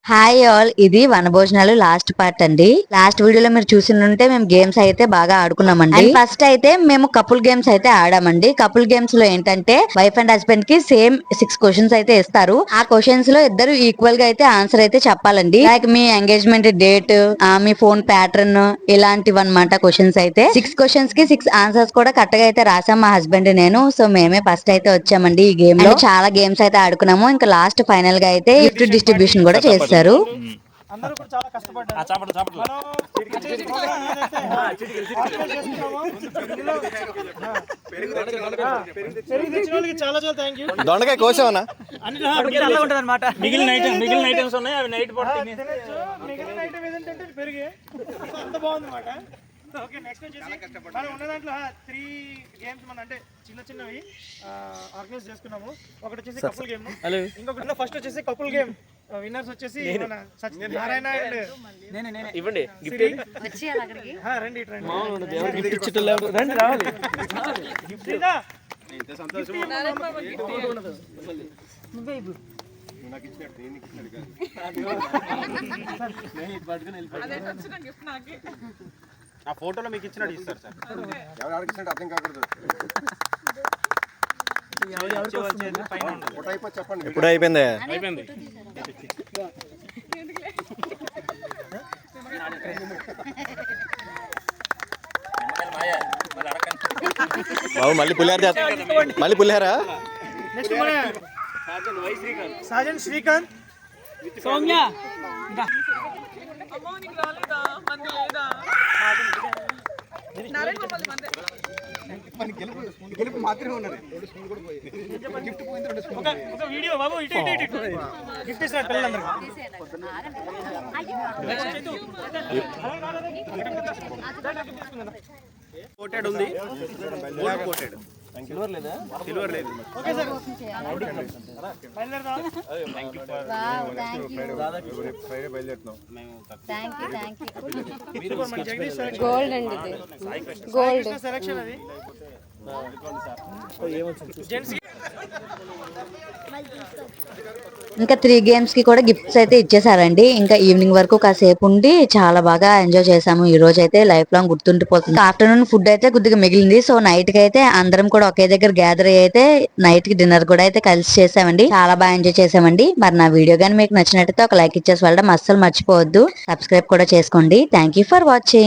Hi all, ఇది వనభోజనాలు last part అండి. Last వీడియోలో మీరు చూసినుంటే మేము గేమ్స్ అయితే బాగా ఆడుకున్నామండి. ఫస్ట్ అయితే మేము కపుల్ గేమ్స్ అయితే ఆడామండి. కపుల్ గేమ్స్ లో ఏంటంటే వైఫ్ అండ్ హస్బెండ్ కి సేమ్ 6 క్వశ్చన్స్ అయితే ఇస్తారు. ఆ క్వశ్చన్స్ లో ఇద్దరు ఈక్వల్ గా అయితే ఆన్సర్ అయితే చెప్పాలండి. లైక్ మీ ఎంగేజ్మెంట్ డేట్, మీ ఫోన్ ప్యాటర్న్, ఇలాంటివి అనమాట. క్వశ్చన్స్ అయితే 6 క్వశ్చన్స్ కి 6 ఆన్సర్స్ కూడా కరెక్ట్ గా అయితే రాసాం మా హస్బెండ్ నేను. సో మేమే ఫస్ట్ అయితే వచ్చామండి ఈ గేమ్ లో. చాలా గేమ్స్ అయితే ఆడుకున్నాము. ఇంకా లాస్ట్ ఫైనల్ గా అయితే గిఫ్ట్ డిస్ట్రిబ్యూషన్ కూడా చేస్తారు. అందరూ కూడా చాలా కష్టపడ్డారు. చాలా చాలా థ్యాంక్ యూ. దొండకాయ కోసావనా? మిగిలిన ఐటమ్స్ ఉన్నాయి, అవి నైట్ మిగిలిన ఐటమ్ ఏదంటే పెరిగి అంత బాగుందన్నమాట. ఓకే, నెక్స్ట్ వచ్చేసి మనం ఉన్న దాంట్లో 3 గేమ్స్ మన అంటే చిన్న చిన్నవి ఆర్గనైజ్ చేసుకున్నాము. ఒకటి వచ్చేసి కపుల్ గేమ్, ఇంకొకటి ఫస్ట్ వచ్చేసి కపుల్ గేమ్ విన్నర్స్ వచ్చేసి మన నారాయణ అండ్ ఇవ్వండి గిఫ్ట్ రండి రండి రావాలి. ఆ ఫోటోలో మీకు ఇచ్చినట్టు ఇస్తారు సార్. ఎవరు అడిగినట్టు అర్థం కాకూడదు. ఎప్పుడు అయిపోయింది? బాబు మళ్ళీ పులిహారా? సాజన్ శ్రీకాంత్, సౌమ్య, గెలుపు మాత్రమే ఉన్నది. ఒక వీడియో బాబు, ఇటు గిఫ్ట్ ఇస్తారు పిల్లలందరూ. కోటెడ్ ఉంది, కోటెడ్. సిల్వర్ లేదా? సిల్వర్ లేదు. ఓకే సార్, గోల్డ్ అండి, గోల్డ్ సెలక్షన్ అది. ఇంకా 3 గేమ్స్ కి కూడా గిఫ్ట్స్ అయితే ఇచ్చేసారండి. ఇంకా ఈవినింగ్ వరకు కాసేపు ఉండి చాలా బాగా ఎంజాయ్ చేసాము. ఈ రోజు అయితే లైఫ్ లాంగ్ గుర్తుండిపోతుంది. ఆఫ్టర్నూన్ ఫుడ్ అయితే కొద్దిగా మిగిలింది. సో నైట్ కి అయితే అందరం కూడా ఒకే దగ్గర గ్యాదర్ అయితే నైట్ కి డిన్నర్ కూడా అయితే కలిసి చేసామండి. చాలా బాగా ఎంజాయ్ చేసామండి. మరి నా వీడియో కానీ మీకు నచ్చినట్టయితే ఒక లైక్ ఇచ్చేసి వెళ్ళడం అస్సలు మర్చిపోవద్దు. సబ్స్క్రైబ్ కూడా చేసుకోండి. Thank you for watching.